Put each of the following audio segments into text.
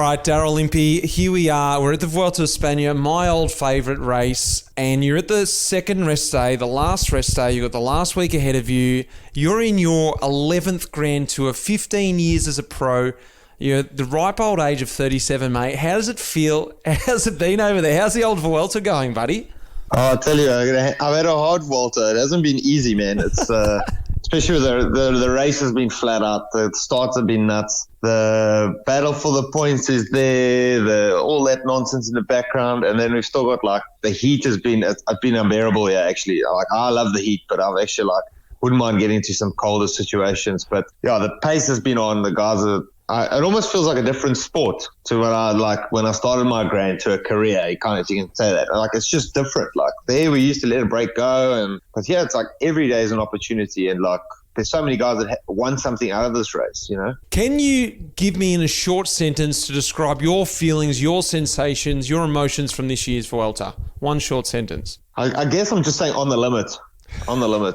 right, Daryl Impey, here we are. We're at the Vuelta a España, my old favourite race, and you're at the second rest day, the last rest day. You've got the last week ahead of you. You're in your 11th Grand Tour, 15 years as a pro. You're at the ripe old age of 37, mate. How does it feel? How's it been over there? How's the old Vuelta going, buddy? Oh, I'll tell you, I've had a hard Vuelta. It hasn't been easy, man. It's especially with the race has been flat out. The starts have been nuts. The battle for the points is there. All that nonsense in the background, and then we've still got like the heat has been unbearable here. Actually, like I love the heat, but I've actually wouldn't mind getting to some colder situations. But yeah, the pace has been on. The guys are. It almost feels like a different sport to when I started my Grand Tour career. You can say that. Like it's just different. Like there, we used to let a break go, but here it's like every day is an opportunity, and like there's so many guys that won something out of this race. You know. Can you give me in a short sentence to describe your feelings, your sensations, your emotions from this year's Vuelta? One short sentence. I guess I'm just saying on the limit,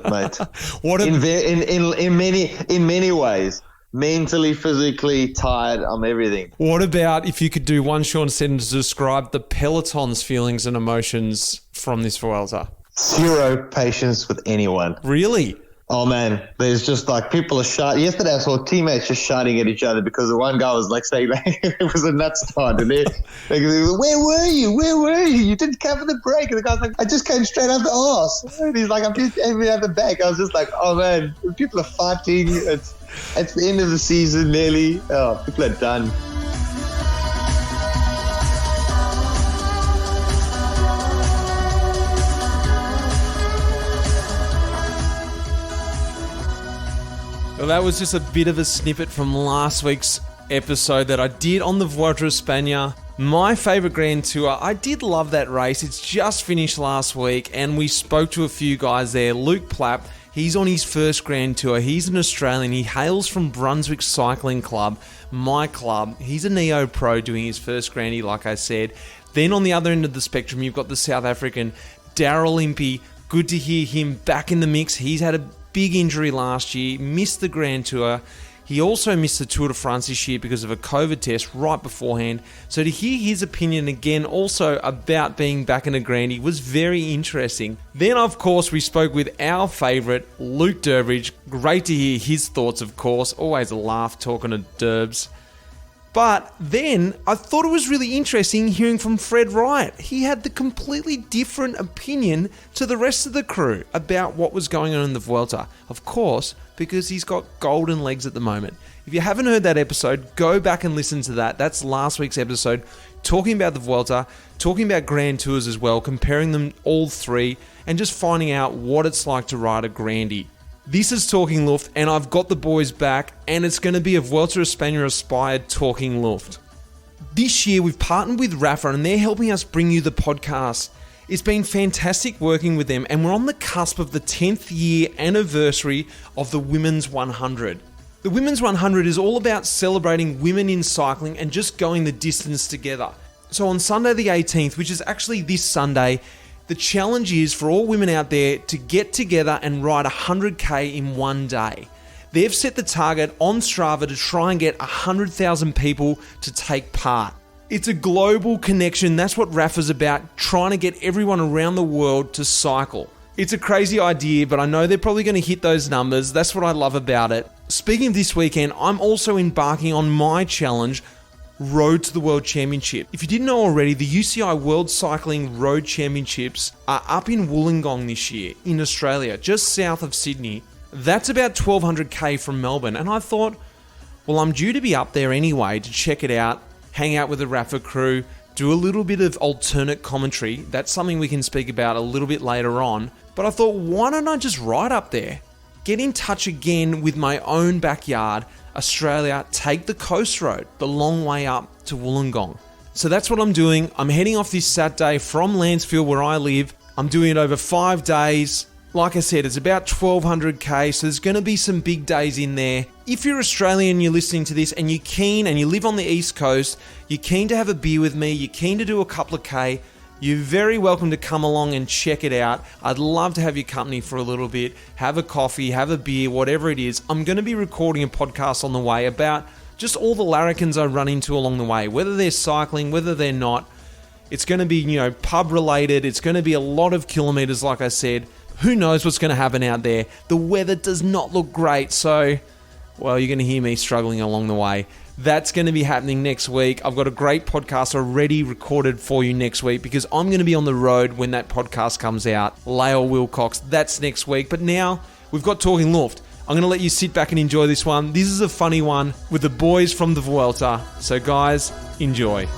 mate. What in many ways. Mentally, physically, tired, I'm everything. What about if you could do one short sentence to describe the Peloton's feelings and emotions from this Vuelta? Zero patience with anyone. Really? Oh, man. There's just like people are shouting. Yesterday I saw teammates just shouting at each other because the one guy was like saying it was a nut start. And they're like, where were you? You didn't cover the break. And the guy's like, I just came straight out the arse. And he's like, I'm just aiming at the back. I was just like, oh, man. People are fighting. It's the end of the season nearly. Oh, people are done. Well, that was just a bit of a snippet from last week's episode that I did on the Vuelta a España. My favourite Grand Tour. I did love that race. It's just finished last week, and we spoke to a few guys there. Luke Plapp, he's on his first Grand Tour. He's an Australian. He hails from Brunswick Cycling Club, my club. He's a neo-pro doing his first Grandy, like I said. Then on the other end of the spectrum, you've got the South African Daryl Impey. Good to hear him back in the mix. He's had a big injury last year, missed the Grand Tour. He also missed the Tour de France this year because of a COVID test right beforehand. So to hear his opinion again also about being back in a Grandy was very interesting. Then, of course, we spoke with our favourite, Luke Durbridge. Great to hear his thoughts, of course. Always a laugh talking to Durbs. But then I thought it was really interesting hearing from Fred Wright. He had the completely different opinion to the rest of the crew about what was going on in the Vuelta. Of course, because he's got golden legs at the moment. If you haven't heard that episode, go back and listen to that. That's last week's episode, talking about the Vuelta, talking about Grand Tours as well, comparing them all three, and just finding out what it's like to ride a Grandy. This is Talking Luft, and I've got the boys back, and it's going to be a Vuelta a España-inspired Talking Luft. This year, we've partnered with Rapha, and they're helping us bring you the podcast. It's been fantastic working with them, and we're on the cusp of the 10th year anniversary of the Women's 100. The Women's 100 is all about celebrating women in cycling and just going the distance together. So on Sunday the 18th, which is actually this Sunday, the challenge is for all women out there to get together and ride 100k in one day. They've set the target on Strava to try and get 100,000 people to take part. It's a global connection. That's what Rapha's about, trying to get everyone around the world to cycle. It's a crazy idea, but I know they're probably going to hit those numbers. That's what I love about it. Speaking of this weekend, I'm also embarking on my challenge, Road to the World Championship. If you didn't know already, the UCI World Cycling Road Championships are up in Wollongong this year in Australia, just south of Sydney. That's about 1,200k from Melbourne, and I thought, well, I'm due to be up there anyway to check it out, hang out with the Rapha crew, do a little bit of alternate commentary. That's something we can speak about a little bit later on. But I thought, why don't I just ride up there? Get in touch again with my own backyard, Australia, take the coast road, the long way up to Wollongong. So that's what I'm doing. I'm heading off this Saturday from Lancefield, where I live. I'm doing it over 5 days. Like I said, it's about 1,200k, so there's going to be some big days in there. If you're Australian, you're listening to this, and you're keen, and you live on the East Coast, you're keen to have a beer with me, you're keen to do a couple of K, you're very welcome to come along and check it out. I'd love to have your company for a little bit, have a coffee, have a beer, whatever it is. I'm going to be recording a podcast on the way about just all the larrikins I run into along the way, whether they're cycling, whether they're not. It's going to be, pub related. It's going to be a lot of kilometers, like I said. Who knows what's going to happen out there? The weather does not look great, so, well, you're going to hear me struggling along the way. That's going to be happening next week. I've got a great podcast already recorded for you next week because I'm going to be on the road when that podcast comes out. Lael Wilcox, that's next week. But now we've got Talking Luft. I'm going to let you sit back and enjoy this one. This is a funny one with the boys from the Vuelta. So guys, enjoy.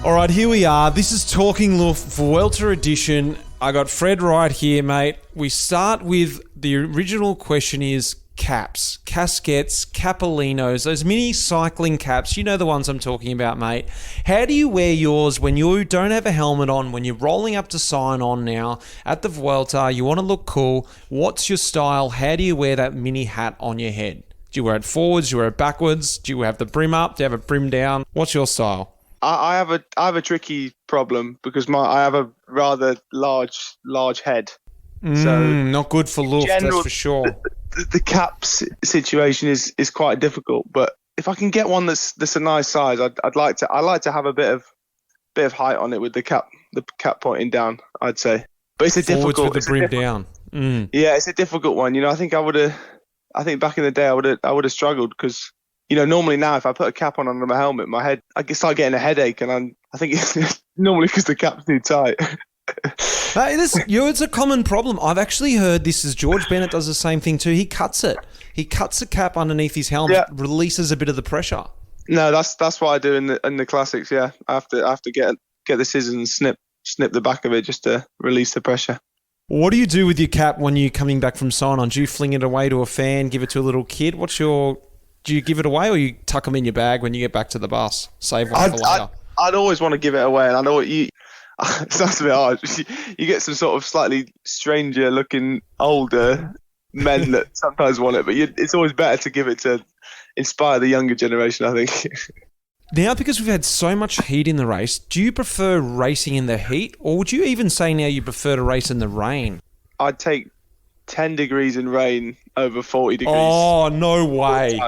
All right, here we are. This is Talking Luft Vuelta edition. I got Fred Wright here, mate. We start with the original question is caps, casquettes, capellinos, those mini cycling caps. You know the ones I'm talking about, mate. How do you wear yours when you don't have a helmet on, when you're rolling up to sign on now at the Vuelta, you want to look cool? What's your style? How do you wear that mini hat on your head? Do you wear it forwards? Do you wear it backwards? Do you have the brim up? Do you have it brim down? What's your style? I have a tricky problem because I have a rather large head. So not good for Luft, that's for sure. The caps situation is quite difficult, but if I can get one that's a nice size, I'd like to have a bit of height on it with the cap pointing down, I'd say. But it's a forwards difficult with the brim down. Yeah, it's a difficult one. I think back in the day I would have struggled because normally now if I put a cap on under my helmet, my head, I start getting a headache, and I think it's normally because the cap's too tight. It's a common problem. I've actually heard this is George Bennett does the same thing too. He cuts it. He cuts the cap underneath his helmet, releases a bit of the pressure. No, that's what I do in the classics. Yeah, I have to get the scissors and snip the back of it just to release the pressure. What do you do with your cap when you're coming back from sign-on? Do you fling it away to a fan, give it to a little kid? Do you give it away, or you tuck them in your bag when you get back to the bus? Save one for later. I'd always want to give it away, and I know what it sounds a bit hard. You get some sort of slightly stranger-looking older men that sometimes want it, but it's always better to give it to inspire the younger generation, I think. Now, because we've had so much heat in the race, do you prefer racing in the heat, or would you even say now you prefer to race in the rain? I'd take 10 degrees in rain over 40 degrees. Oh, no way.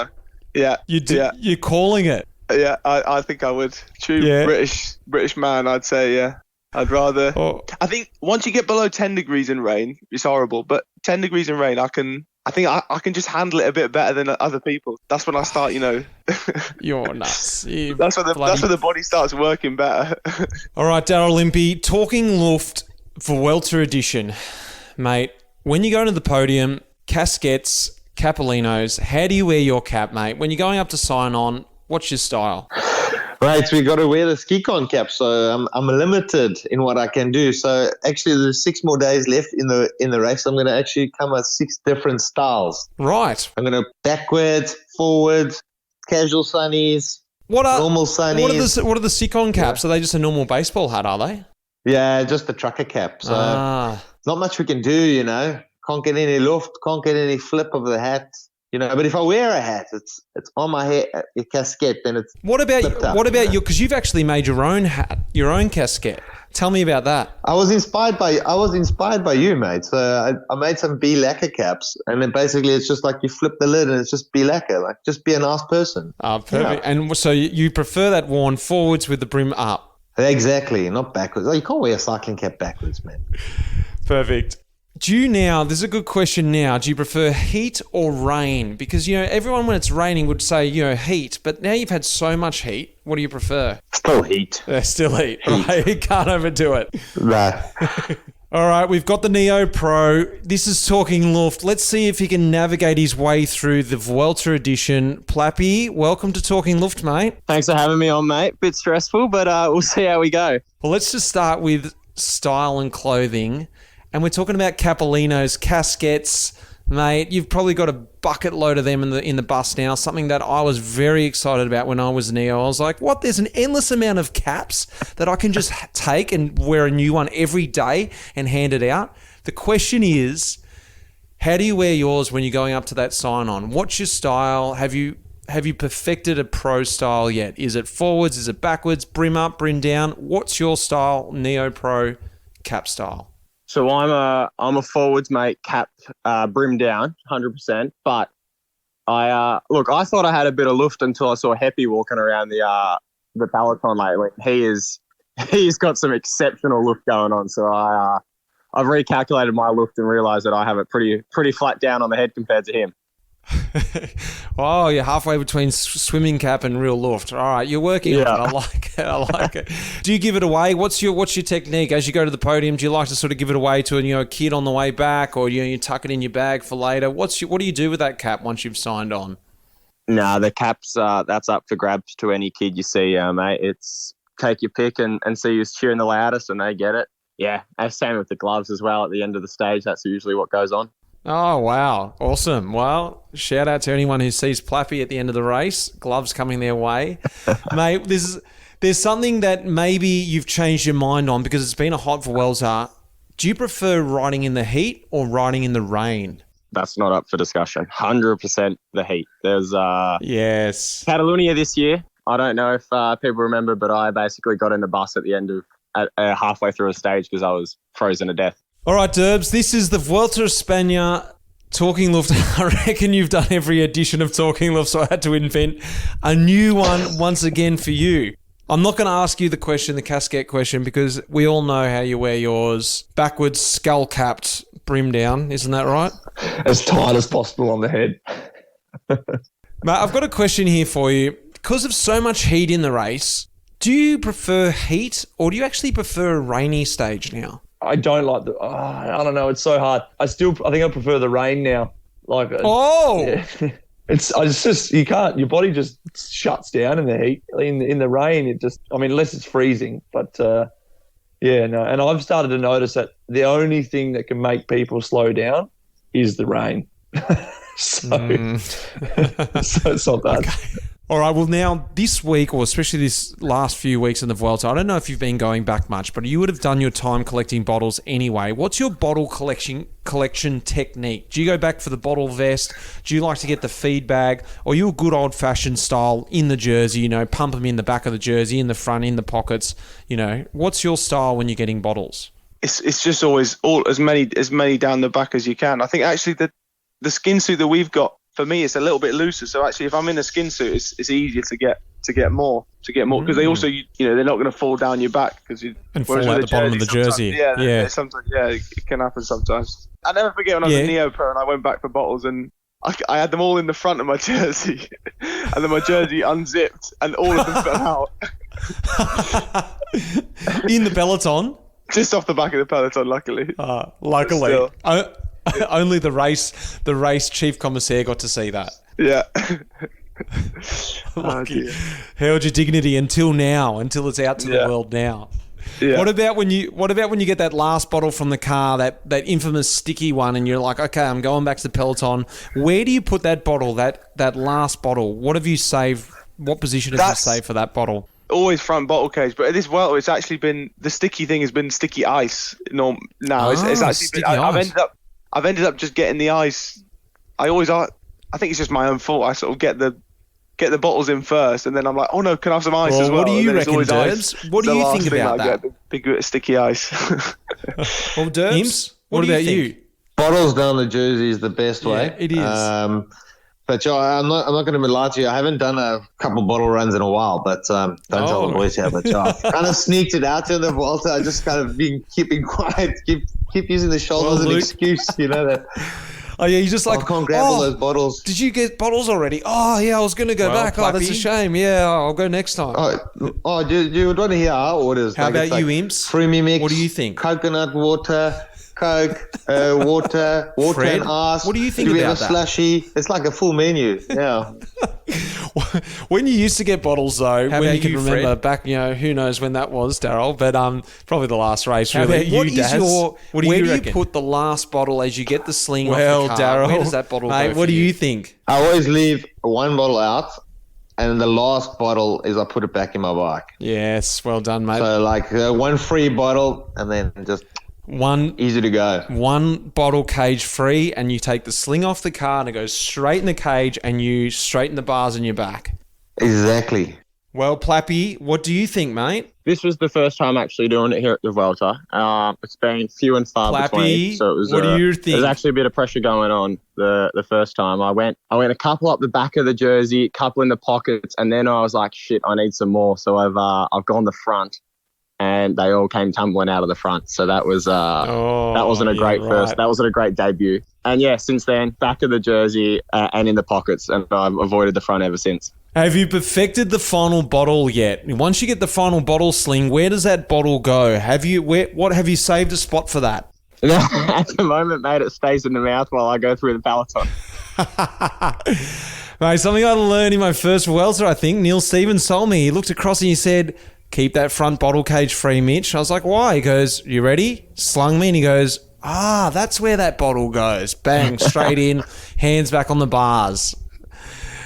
Yeah. You're calling it. Yeah, I think I would. True British man, I'd say, yeah. I'd rather... Oh. I think once you get below 10 degrees in rain, it's horrible, but 10 degrees in rain, I can just handle it a bit better than other people. That's when I start, You're nuts. That's when the body starts working better. All right, Daryl Impey, Talking Luft for Vuelta edition. Mate, when you go to the podium, casquettes, capellinos, how do you wear your cap, mate? When you're going up to sign on, what's your style? Right, we got to wear the ski con cap, so I'm limited in what I can do. So actually, there's 6 more days left in the race. I'm going to actually come with 6 different styles. Right. I'm going to backwards, forwards, casual sunnies, normal sunnies. What are the Sikon caps? Are they just a normal baseball hat? Are they? Yeah, just the trucker cap. So not much we can do. Can't get any luft, can't get any flip of the hat. But if I wear a hat, it's on my head, a casquette, then it's What about you? Because you've actually made your own hat, your own casquette. Tell me about that. I was inspired by you, mate. So I made some bee lacquer caps, and then basically it's just like you flip the lid and it's just bee lacquer, like just be a nice person. Oh, perfect. And so you prefer that worn forwards with the brim up? Exactly, not backwards. You can't wear a cycling cap backwards, man. Perfect. This is a good question now. Do you prefer heat or rain? Because, everyone when it's raining would say, heat. But now you've had so much heat. What do you prefer? Still heat. Still heat. Right? You can't overdo it. Right. All right, we've got the Neo Pro. This is Talking Luft. Let's see if he can navigate his way through the Vuelta edition. Plappy, welcome to Talking Luft, mate. Thanks for having me on, mate. Bit stressful, but we'll see how we go. Well, let's just start with style and clothing. And we're talking about capellinos, casquettes, mate. You've probably got a bucket load of them in the bus now, something that I was very excited about when I was Neo. I was like, what? There's an endless amount of caps that I can just take and wear a new one every day and hand it out. The question is, how do you wear yours when you're going up to that sign-on? What's your style? Have you perfected a pro style yet? Is it forwards? Is it backwards? Brim up, brim down? What's your style, Neo Pro cap style? So I'm a forwards mate, cap brim down, 100%. But I thought I had a bit of luft until I saw Heppy walking around the Peloton lately. He's got some exceptional luft going on. So I've recalculated my luft and realised that I have it pretty flat down on the head compared to him. Oh, you're halfway between swimming cap and real luft. All right, you're working on it. I like it. Do you give it away? What's your technique as you go to the podium? Do you like to sort of give it away to a kid on the way back, or you tuck it in your bag for later? What do you do with that cap once you've signed on? Nah, the cap's that's up for grabs to any kid you see, mate. It's take your pick and see who's cheering the loudest, and they get it. Yeah, same with the gloves as well. At the end of the stage, that's usually what goes on. Oh, wow. Awesome. Well, shout out to anyone who sees Plappy at the end of the race. Gloves coming their way. Mate, there's something that maybe you've changed your mind on because it's been a hot Vuelta. Do you prefer riding in the heat or riding in the rain? That's not up for discussion. 100% the heat. There's yes, Catalonia this year. I don't know if people remember, but I basically got in the bus at the end of halfway through a stage because I was frozen to death. All right, Durbs, this is the Vuelta a España Talking Luft. I reckon you've done every edition of Talking Luft, so I had to invent a new one once again for you. I'm not going to ask you the casquette question, because we all know how you wear yours. Backwards, skull-capped, brim down. Isn't that right? As tight as possible on the head. Mate, I've got a question here for you. Because of so much heat in the race, do you prefer heat or do you actually prefer a rainy stage now? I don't like I don't know. It's so hard. I think I prefer the rain now. Yeah. It's just, you can't, your body just shuts down in the heat. In the rain, unless it's freezing. But and I've started to notice that the only thing that can make people slow down is the rain. So it's not that. Okay. All right, well now this week, or especially this last few weeks in the Vuelta, I don't know if you've been going back much, but you would have done your time collecting bottles anyway. What's your bottle collection technique? Do you go back for the bottle vest? Do you like to get the feed bag? Or are you a good old-fashioned style in the jersey, pump them in the back of the jersey, in the front, in the pockets? What's your style when you're getting bottles? It's just always as many down the back as you can. I think actually the skin suit that we've got, for me, it's a little bit looser. So actually, if I'm in a skin suit, it's easier to get more because they also they're not going to fall down your back and fall at the bottom of the jersey. Sometimes it can happen sometimes. I never forget when I was a Neo-Pro and I went back for bottles and I had them all in the front of my jersey, and then my jersey unzipped and all of them fell out. In the Peloton? Just off the back of the Peloton, luckily. Luckily. Only the race chief commissaire got to see that. Yeah. Lucky. Held your dignity until it's out to the world now. Yeah. What about when you get that last bottle from the car, that infamous sticky one, and you're like, okay, I'm going back to the Peloton. Where do you put that bottle, that last bottle? What have you saved? What position have you saved for that bottle? Always front bottle case, but at this Vuelta, it's actually been, the sticky thing has been sticky ice. It's actually been, I've ended up just getting the ice. I think it's just my own fault. I sort of get the bottles in first, and then I'm like, oh no, can I have some ice as well? What do you reckon, Durbs? What do you think about that? Big bit of sticky ice. Well, Durbs, what about you? Bottles down the jersey is the best way. It is. But I'm not going to lie to you. I haven't done a couple bottle runs in a while, but don't tell the boys here. But kind of sneaked it out in the Vuelta. I just kind of been keeping quiet, keep using the shoulders as an excuse, that. Oh yeah, you just like, I can't grab all those bottles. Did you get bottles already? Oh yeah, I was going to go back. Plappy. Oh, that's a shame. Yeah, I'll go next time. Do you want to hear our orders? How about you, Imps? Creamy mix. What do you think? Coconut water. Coke, water, Fred, and ice. What do you think about that? Slushy. It's like a full menu. Yeah. When you used to get bottles, though, when you can remember Fred? Back, who knows when that was, Daryl, but probably the last race, How really. about you, Daz? Where do you put the last bottle as you get the sling off the car? Daryl, where does that bottle go? What do you think? I always leave one bottle out, and the last bottle is I put it back in my bike. Yes, well done, mate. So one free bottle, and then just easy to go. One bottle cage free, and you take the sling off the car and it goes straight in the cage, and you straighten the bars in your back. Exactly. Well, Plappy, what do you think, mate? This was the first time actually doing it here at the Vuelta. It's been few and far Plappy, between. So it was, what do you think? There's actually a bit of pressure going on the first time. I went a couple up the back of the jersey, a couple in the pockets, and then I was like, shit, I need some more. So I've gone the front, and they all came tumbling out of the front. So that was that wasn't a great first. That wasn't a great debut. And yeah, since then, back of the jersey and in the pockets, and I've avoided the front ever since. Have you perfected the final bottle yet? Once you get the final bottle sling, where does that bottle go? Have you saved a spot for that? At the moment, mate, it stays in the mouth while I go through the Peloton. Mate, something I learned in my first Vuelta, I think. Neil Stevens told me. He looked across and he said, keep that front bottle cage free, Mitch. I was like, why? He goes, you ready? Slung me and he goes, that's where that bottle goes. Bang, straight in, hands back on the bars.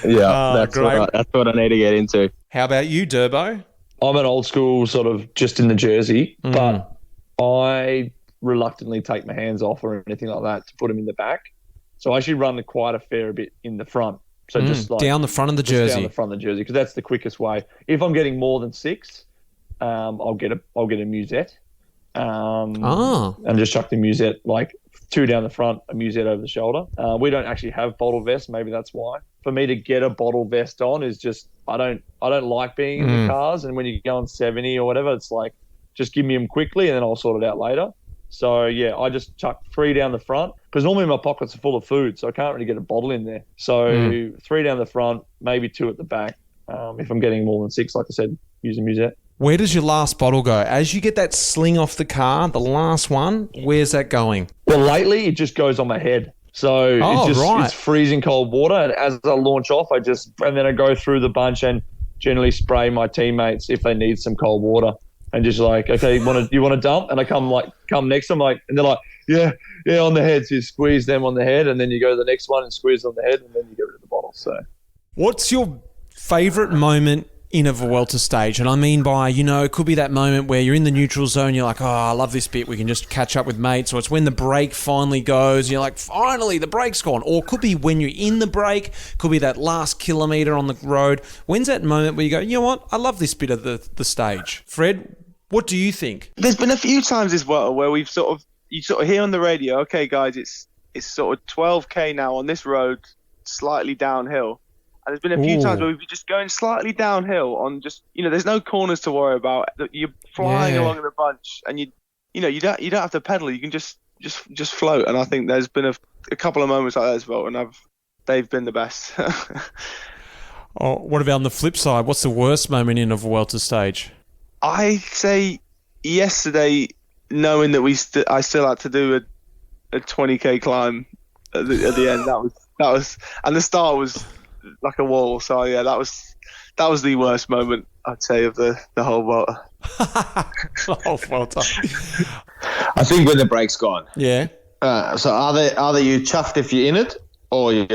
Yeah, that's what I need to get into. How about you, Durbo? I'm an old school sort of just in the jersey, but I reluctantly take my hands off or anything like that to put them in the back. So I actually run quite a fair bit in the front. So just like down the front of the jersey. Down the front of the jersey, because that's the quickest way. If I'm getting more than 6, I'll get a musette. And just chuck the musette, like 2 down the front, a musette over the shoulder. We don't actually have bottle vests. Maybe that's why. For me to get a bottle vest on is just I don't like being in the cars, and when you go on 70 or whatever, it's like just give me them quickly and then I'll sort it out later. So yeah, I just chuck 3 down the front because normally my pockets are full of food, so I can't really get a bottle in there. So 3 down the front, maybe 2 at the back. If I'm getting more than 6, like I said, use a musette. Where does your last bottle go? As you get that sling off the car, the last one, where's that going? Well, lately it just goes on my head. So it's freezing cold water. And as I launch off, and then I go through the bunch and generally spray my teammates if they need some cold water. And just like, okay, you want to dump? And I come next to them, and they're like, yeah, on the head. So you squeeze them on the head, and then you go to the next one and squeeze on the head, and then you get rid of the bottle. So, what's your favourite moment in a Vuelta stage? And I mean by, it could be that moment where you're in the neutral zone, you're like, I love this bit, we can just catch up with mates, or it's when the break finally goes, and you're like, finally, the break's gone. Or it could be when you're in the break, could be that last kilometre on the road. When's that moment where you go, you know what, I love this bit of the stage? Fred, what do you think? There's been a few times this Vuelta where you sort of hear on the radio, okay guys, it's sort of 12k now on this road, slightly downhill. And there's been a few times where we've been just going slightly downhill on just, there's no corners to worry about. You're flying along in a bunch, and you don't have to pedal. You can just float. And I think there's been a couple of moments like that as well, and they've been the best. What about on the flip side? What's the worst moment in a Vuelta stage? I say yesterday, knowing that I still had to do a 20k climb at the end. That was, and the start was like a wall. So yeah, that was the worst moment, I'd say, of the whole Vuelta. The whole Vuelta. I think when the break's gone. Yeah. So either you chuffed if you're in it, or you're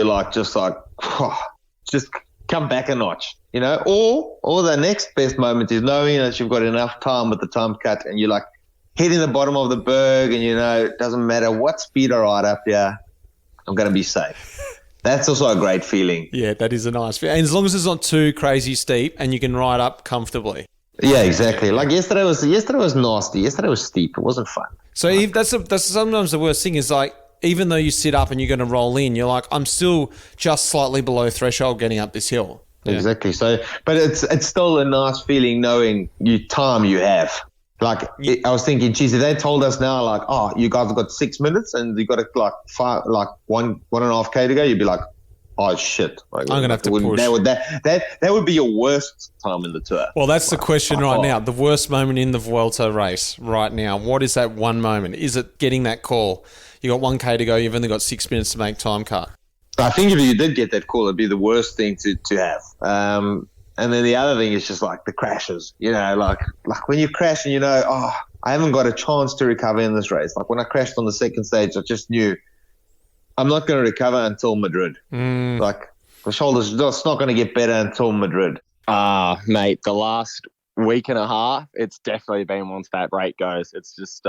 just come back a notch, or the next best moment is knowing that you've got enough time with the time cut, and you're like hitting the bottom of the berg, and it doesn't matter what speed I ride up here, I'm going to be safe. That's also a great feeling. Yeah, that is a nice feeling. And as long as it's not too crazy steep and you can ride up comfortably. Yeah, exactly. Like yesterday was nasty. Yesterday was steep. It wasn't fun. So that's sometimes the worst thing is like, even though you sit up and you're going to roll in, you're like, I'm still just slightly below threshold getting up this hill. Yeah. Exactly. So, but it's still a nice feeling knowing time you have. Like, I was thinking, geez, if they told us now, like, you guys have got 6 minutes and you got one and a half K to go, you'd be like, oh shit! Like, I'm gonna have to push. That would be your worst time in the tour. Well, that's the question right now. The worst moment in the Vuelta race right now. What is that one moment? Is it getting that call? You got 1K to go. You've only got 6 minutes to make time cut. I think if you did get that call, it'd be the worst thing to have. And then the other thing is just like the crashes, like when you crash and I haven't got a chance to recover in this race. Like when I crashed on the second stage, I just knew I'm not going to recover until Madrid. Like the shoulder's just not going to get better until Madrid. Mate, the last week and a half, it's definitely been once that break goes. It's just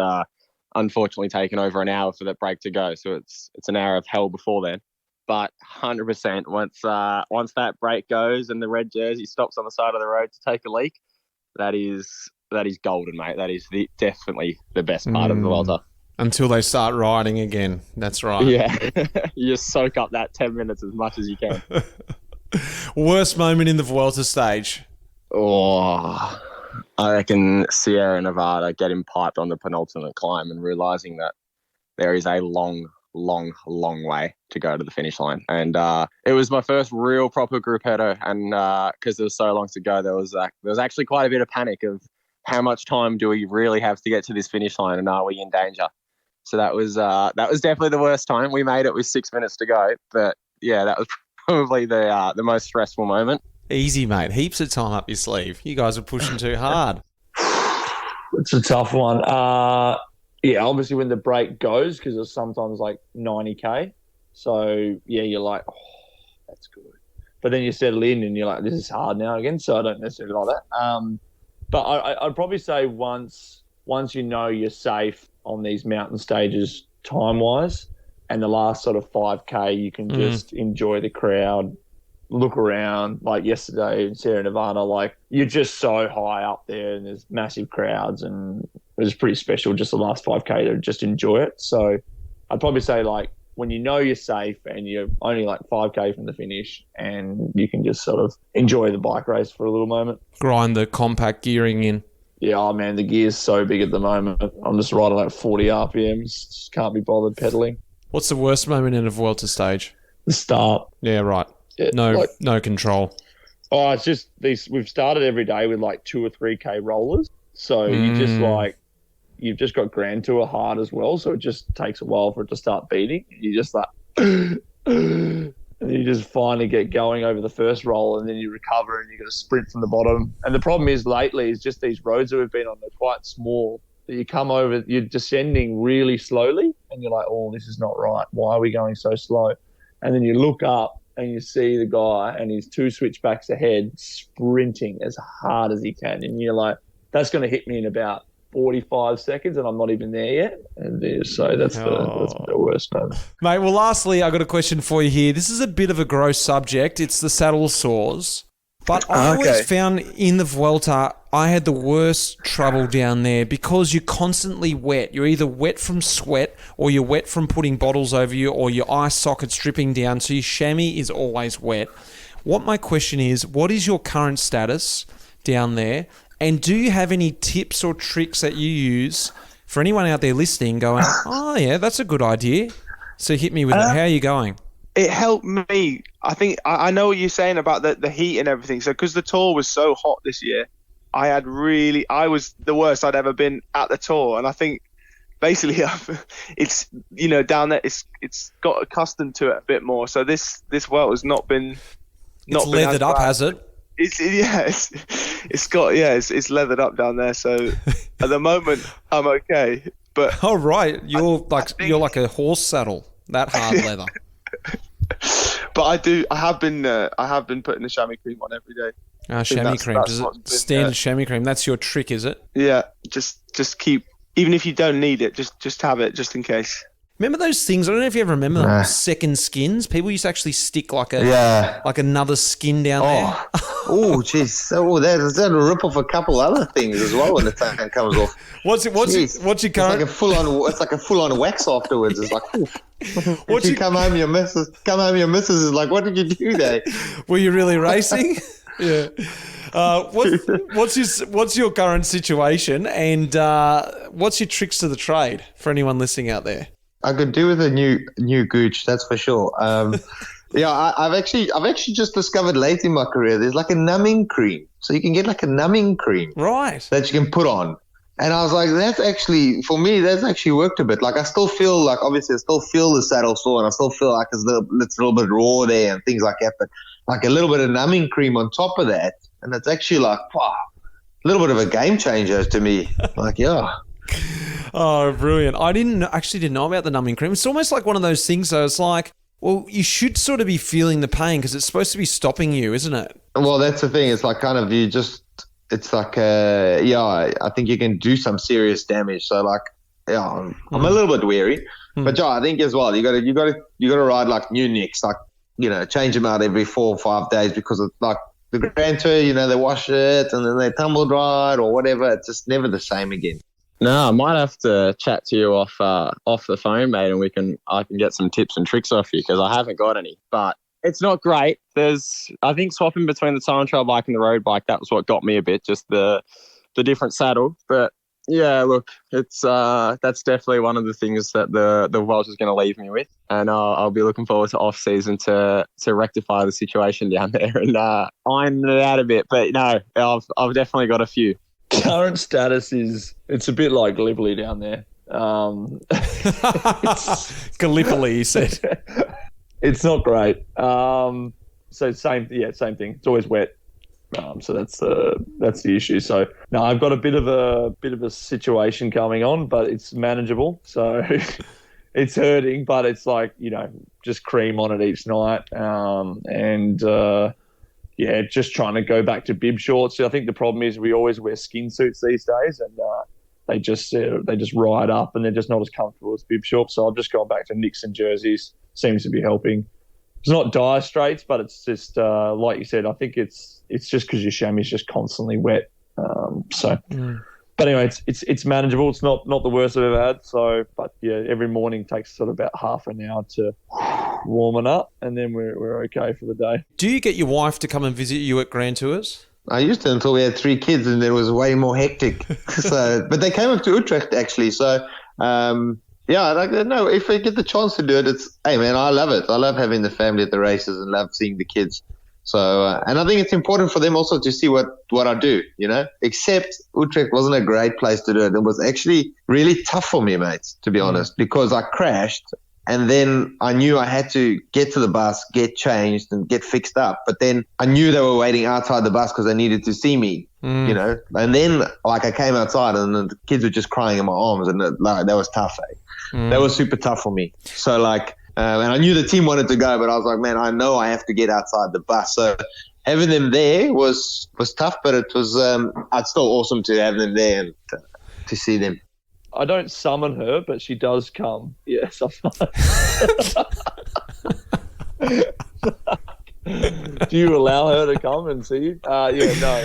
unfortunately taken over an hour for that break to go. So it's an hour of hell before then. but 100% once that brake goes and the red jersey stops on the side of the road to take a leak, that is golden, mate. That is definitely the best part of the Vuelta. Until they start riding again. That's right. Yeah. You just soak up that 10 minutes as much as you can. Worst moment in the Vuelta stage? Oh, I reckon Sierra Nevada getting piped on the penultimate climb and realising that there is a long way to go to the finish line. And it was my first real proper gruppetto, and because there was so long to go, there was actually quite a bit of panic of how much time do we really have to get to this finish line, and are we in danger? So that was definitely the worst time. We made it with 6 minutes to go, but yeah, that was probably the most stressful moment. Easy, mate. Heaps of time up your sleeve. You guys are pushing too hard. It's a tough one. Yeah, obviously when the brake goes, because it's sometimes like 90k. So yeah, you're like, oh, that's good. But then you settle in and you're like, this is hard now again. So I don't necessarily like that. But I'd probably say once you know you're safe on these mountain stages time-wise, and the last sort of 5k, you can just enjoy the crowd, look around. Like yesterday in Sierra Nevada, like you're just so high up there and there's massive crowds, and it was pretty special just the last 5k to just enjoy it. So I'd probably say like when you know you're safe and you're only like 5k from the finish, and you can just sort of enjoy the bike race for a little moment. Grind the compact gearing in. Yeah, oh man, the gear's so big at the moment. I'm just riding like 40 RPMs. Just can't be bothered pedaling. What's the worst moment in a Vuelta stage? The start. Yeah, right. Yeah, no control. Oh, it's just these. We've started every day with like 2 or 3k rollers. So you just like, you've just got Grand Tour hard as well. So it just takes a while for it to start beating. You just like, and you just finally get going over the first roll, and then you recover and you got to sprint from the bottom. And the problem is lately is just these roads that we've been on, they're quite small. That you come over, you're descending really slowly, and you're like, oh, this is not right. Why are we going so slow? And then you look up and you see the guy and he's 2 switchbacks ahead sprinting as hard as he can. And you're like, that's going to hit me in about 45 seconds and I'm not even there yet. And so that's the worst moment. Mate, well, lastly, I got a question for you here. This is a bit of a gross subject. It's the saddle sores. But I always found in the Vuelta, I had the worst trouble down there because you're constantly wet. You're either wet from sweat or you're wet from putting bottles over you or your eye socket's dripping down. So your chamois is always wet. What my question is, what is your current status down there? And do you have any tips or tricks that you use for anyone out there listening going, oh, yeah, that's a good idea. So hit me with it. How are you going? It helped me. I think I know what you're saying about the heat and everything. So because the Tour was so hot this year, I was the worst I'd ever been at the Tour. And I think basically it's, down there, it's got accustomed to it a bit more. So this Vuelta has not been... It's leathered up, has it? It's leathered up down there. So at the moment I'm okay. But oh right, you're like a horse saddle. That hard leather. But I have been putting the chamois cream on every day. Chamois cream. Does it standard chamois cream? That's your trick, is it? Yeah. Just keep, even if you don't need it, just have it just in case. Remember those things? I don't know if you ever remember them. Second skins. People used to actually stick like another skin down there. Oh, jeez. Oh, that'll rip off a couple other things as well when the tank comes off. What's your current? It's like a full on wax afterwards. It's like, come home, your missus is like, what did you do there? Were you really racing? Yeah. What's your current situation, and what's your tricks to the trade for anyone listening out there? I could do with a new gooch, that's for sure. I've actually just discovered late in my career there's like a numbing cream, so you can get like a numbing cream, right, that you can put on. And I was like, that's actually worked a bit. Like I still feel like, obviously I still feel the saddle sore and I still feel like it's a little bit raw there and things like that. But like a little bit of numbing cream on top of that, and it's actually like, wow, a little bit of a game changer to me. Like, yeah. Oh, brilliant. I didn't know about the numbing cream. It's almost like one of those things, though. It's like, well, you should sort of be feeling the pain because it's supposed to be stopping you, isn't it? Well, that's the thing. It's like kind of it's like, I think you can do some serious damage. So like I'm a little bit weary. But yeah, I think as well, you got to ride like new nicks, like, change them out every 4 or 5 days, because it's like the Grand Tour, they wash it and then they tumble dry it or whatever. It's just never the same again. No, I might have to chat to you off the phone, mate, and I can get some tips and tricks off you, because I haven't got any. But it's not great. I think swapping between the time trial bike and the road bike, that was what got me a bit, just the different saddle. But yeah, look, it's that's definitely one of the things that the Vuelta is going to leave me with, and I'll be looking forward to off season to rectify the situation down there and iron it out a bit. But no, I've definitely got a few. Current status is it's a bit like Gallipoli down there. Gallipoli, he said. It's not great. So same thing. It's always wet. So that's the issue. So no, I've got a bit of a situation coming on, but it's manageable. So it's hurting, but it's like, just cream on it each night. Just trying to go back to bib shorts. I think the problem is we always wear skin suits these days, and they just ride up, and they're just not as comfortable as bib shorts. So I've just gone back to Nixon jerseys. Seems to be helping. It's not dire straits, but it's just like you said. I think it's just because your chamois is just constantly wet. But anyway, it's manageable. It's not the worst I've ever had. So, but yeah, every morning takes sort of about half an hour to warm it up, and then we're okay for the day. Do you get your wife to come and visit you at Grand Tours? I used to, until we had 3 kids, and it was way more hectic. But they came up to Utrecht actually. So if we get the chance to do it, hey man, I love it. I love having the family at the races and love seeing the kids. So, and I think it's important for them also to see what I do, except Utrecht wasn't a great place to do it. It was actually really tough for me, mate, to be honest, because I crashed and then I knew I had to get to the bus, get changed and get fixed up. But then I knew they were waiting outside the bus because they needed to see me, and then like I came outside and the kids were just crying in my arms, and that was tough. That was super tough for me. So like, and I knew the team wanted to go, but I was like, man, I know I have to get outside the bus. So having them there was tough, but it was it's still awesome to have them there and to see them. I don't summon her, but she does come. Yeah, sometimes. Do you allow her to come and see you? No.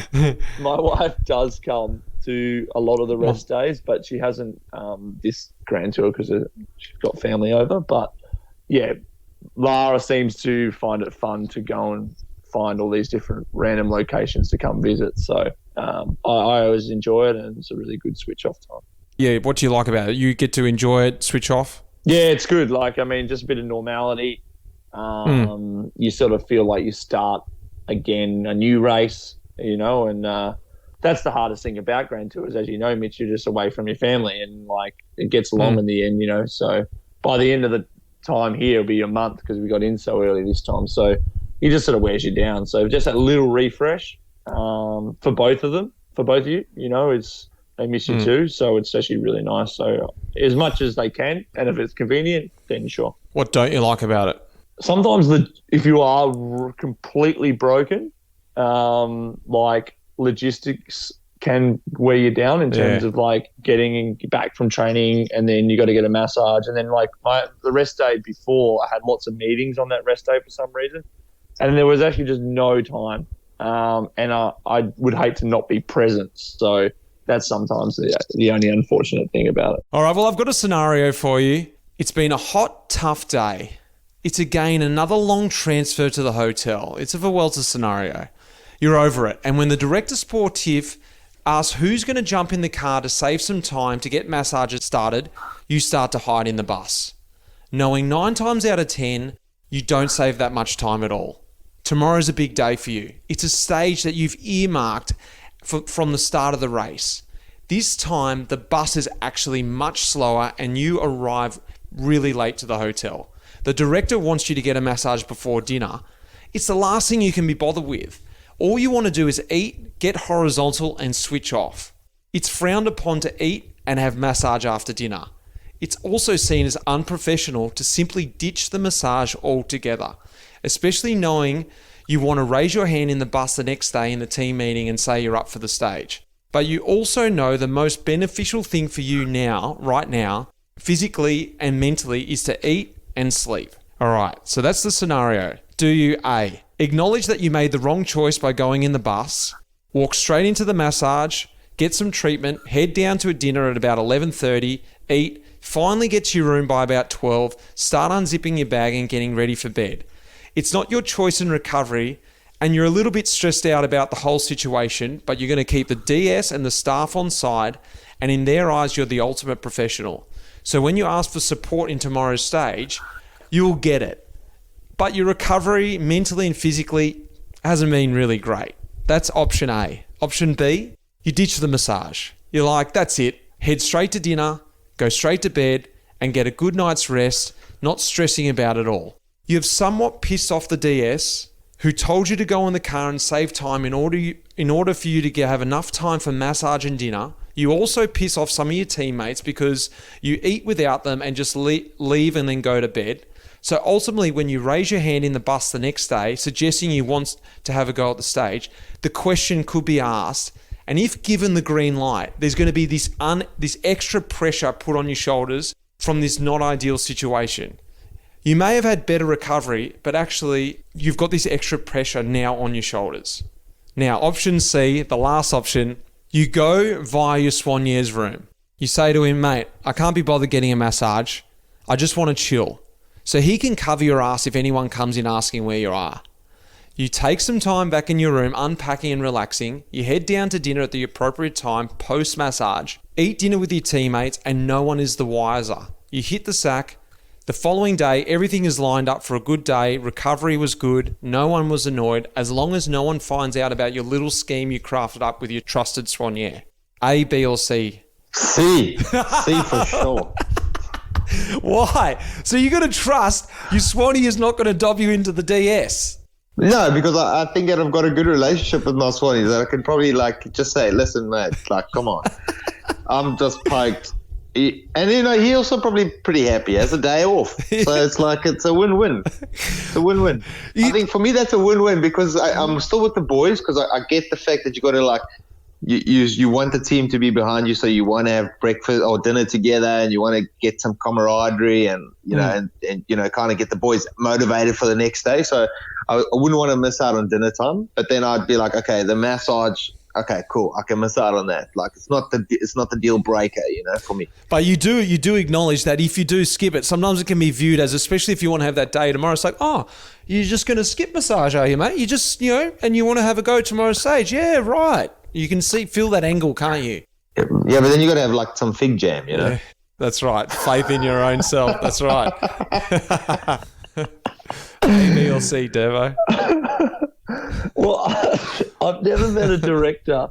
My wife does come to a lot of the rest days, but she hasn't this Grand Tour because she's got family over. But yeah, Lara seems to find it fun to go and find all these different random locations to come visit. So I always enjoy it, and it's a really good switch off time. Yeah, what do you like about it? You get to enjoy it, switch off? Yeah, it's good. Like, I mean, just a bit of normality. You sort of feel like you start again a new race, and that's the hardest thing about Grand Tours. As you know, Mitch, you're just away from your family, and like it gets long in the end, so by the end of the time here, it'll be a month because we got in so early this time. So he just sort of wears you down. So just a little refresh for both of them, for both of you, they miss you too. So it's actually really nice. So as much as they can, and if it's convenient, then sure. What don't you like about it? Sometimes if you are completely broken, like logistics can wear you down in terms of like getting back from training, and then you got to get a massage, and then like the rest day before, I had lots of meetings on that rest day for some reason, and there was actually just no time, and I would hate to not be present. So that's sometimes the only unfortunate thing about it. All right, well, I've got a scenario for you. It's been a hot, tough day. It's again another long transfer to the hotel. It's a Vuelta scenario. You're over it. And when the director sportif asks who's going to jump in the car to save some time to get massages started, you start to hide in the bus. Knowing 9 times out of 10, you don't save that much time at all. Tomorrow's a big day for you. It's a stage that you've earmarked from the start of the race. This time, the bus is actually much slower and you arrive really late to the hotel. The director wants you to get a massage before dinner. It's the last thing you can be bothered with. All you want to do is eat, get horizontal and switch off. It's frowned upon to eat and have massage after dinner. It's also seen as unprofessional to simply ditch the massage altogether, especially knowing you want to raise your hand in the bus the next day in the team meeting and say you're up for the stage. but you also know the most beneficial thing for you now, right now, physically and mentally, is to eat and sleep. All right, so that's the scenario. Do you A, acknowledge that you made the wrong choice by going in the bus, walk straight into the massage, get some treatment, head down to a dinner at about 11:30, eat, finally get to your room by about 12, start unzipping your bag and getting ready for bed. It's not your choice in recovery, and you're a little bit stressed out about the whole situation, but you're going to keep the DS and the staff on side, and in their eyes, you're the ultimate professional. So when you ask for support in tomorrow's stage, you'll get it. But your recovery, mentally and physically, hasn't been really great. That's option A. Option B, you ditch the massage. You're like, that's it. Head straight to dinner, go straight to bed, and get a good night's rest, not stressing about it all. You have somewhat pissed off the DS, who told you to go in the car and save time in order for you to have enough time for massage and dinner. You also piss off some of your teammates because you eat without them and just leave and then go to bed. So ultimately, when you raise your hand in the bus the next day, suggesting you want to have a go at the stage, the question could be asked, and if given the green light, there's going to be this extra pressure put on your shoulders from this not ideal situation. You may have had better recovery, but actually you've got this extra pressure now on your shoulders. Now, option C, the last option, you go via your soignier's room. You say to him, mate, I can't be bothered getting a massage. I just want to chill. So he can cover your ass if anyone comes in asking where you are. You take some time back in your room, unpacking and relaxing. You head down to dinner at the appropriate time, post-massage. Eat dinner with your teammates and no one is the wiser. You hit the sack. The following day, everything is lined up for a good day. Recovery was good. No one was annoyed, as long as no one finds out about your little scheme you crafted up with your trusted soigneur. A, B, or C? C. C for sure. Why? So you got to trust your soigneur is not going to dob you into the DS. No, because I think that I've got a good relationship with my soigneur that I can probably just say, listen, mate, come on. I'm just poked. And, he also probably pretty happy. He has a day off. So it's a win-win. It's a win-win. I think for me, that's a win-win because I'm still with the boys because I get the fact that you got to you want the team to be behind you. So you want to have breakfast or dinner together and you want to get some camaraderie and, and kind of get the boys motivated for the next day. So I wouldn't want to miss out on dinner time, but then I'd be like, okay, the massage, okay, cool. I can miss out on that. It's not the deal breaker, for me. But you do acknowledge that if you do skip it, sometimes it can be viewed as, especially if you want to have that day tomorrow, it's like, oh, you're just going to skip massage, are you, mate? You just, and you want to have a go tomorrow's stage. Yeah, right. You can feel that angle, can't you? Yeah, but then you got to have some fig jam, Yeah, that's right. Faith in your own self. That's right. A, B, or C, Devo? Well, I've never met a director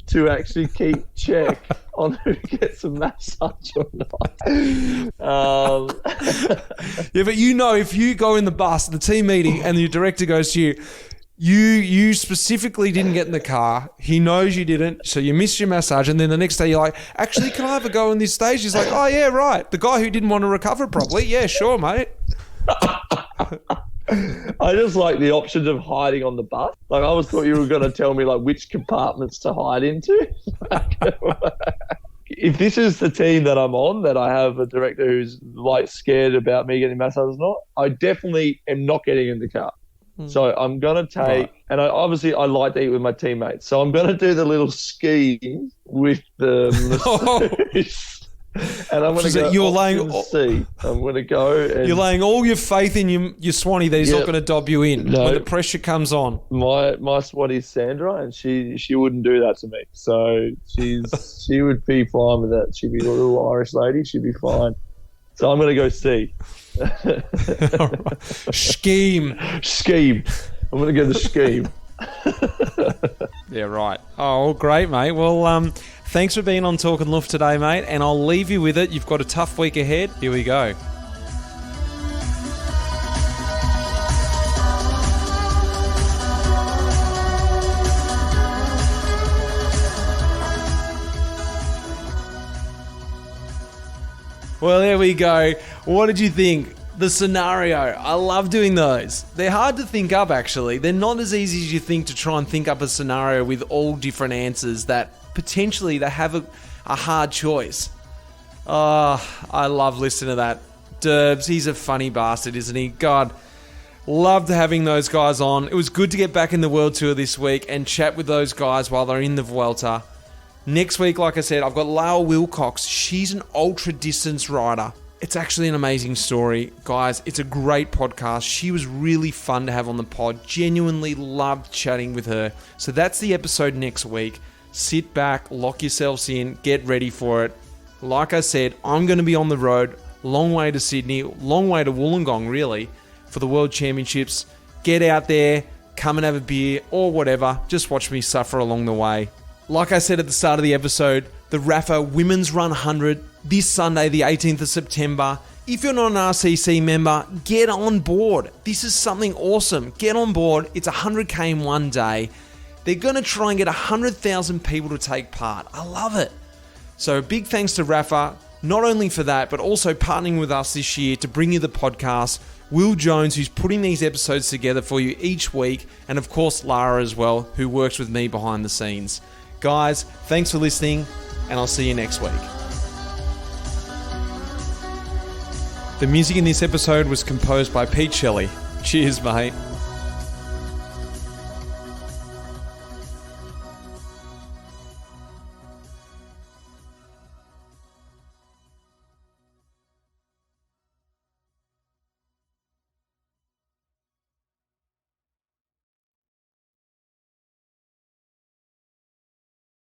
to actually keep check on who gets a massage or not. Yeah, but if you go in the bus, the team meeting, and your director goes to you specifically didn't get in the car, he knows you didn't, so you missed your massage, and then the next day you're like, actually, can I have a go on this stage? He's like, oh, yeah, right. The guy who didn't want to recover properly, yeah, sure, mate. I just like the option of hiding on the bus. I always thought you were going to tell me which compartments to hide into. If this is the team that I'm on, that I have a director who's scared about me getting massages or not, I definitely am not getting in the car. So I'm going to take, and I like to eat with my teammates. So I'm going to do the little ski with the masseuse. And I'm going to go. You're laying. I'm going to go. And you're laying all your faith in your swanee that he's not going to dob you in when the pressure comes on. My swanee is Sandra, and she wouldn't do that to me. So she would be fine with that. She'd be a little Irish lady. She'd be fine. So I'm going to go C. Scheme. I'm going to go the scheme. Yeah, right. Oh, great, mate. Well, thanks for being on Talking Luft today, mate, and I'll leave you with it. You've got a tough week ahead. Here we go. Well, there we go. What did you think? The scenario. I love doing those. They're hard to think up, actually. They're not as easy as you think to try and think up a scenario with all different answers that potentially they have a hard choice. I love listening to that. Durbs, he's a funny bastard, isn't he? God, loved having those guys on. It was good to get back in the World Tour this week and chat with those guys while they're in the Vuelta. Next week, like I said, I've got Laura Wilcox. She's an ultra-distance rider. It's actually an amazing story. Guys, it's a great podcast. She was really fun to have on the pod. Genuinely loved chatting with her. So that's the episode next week. Sit back, lock yourselves in, get ready for it. Like I said, I'm going to be on the road. Long way to Sydney, long way to Wollongong, really, for the World Championships. Get out there, come and have a beer or whatever. Just watch me suffer along the way. Like I said at the start of the episode, the Rapha Women's Run 100 this Sunday, the 18th of September. If you're not an RCC member, get on board. This is something awesome. Get on board. It's 100k in one day. They're going to try and get 100,000 people to take part. I love it. So big thanks to Rapha, not only for that, but also partnering with us this year to bring you the podcast. Will Jones, who's putting these episodes together for you each week, and of course Lara as well, who works with me behind the scenes. Guys, thanks for listening, and I'll see you next week. The music in this episode was composed by Pete Shelley. Cheers, mate.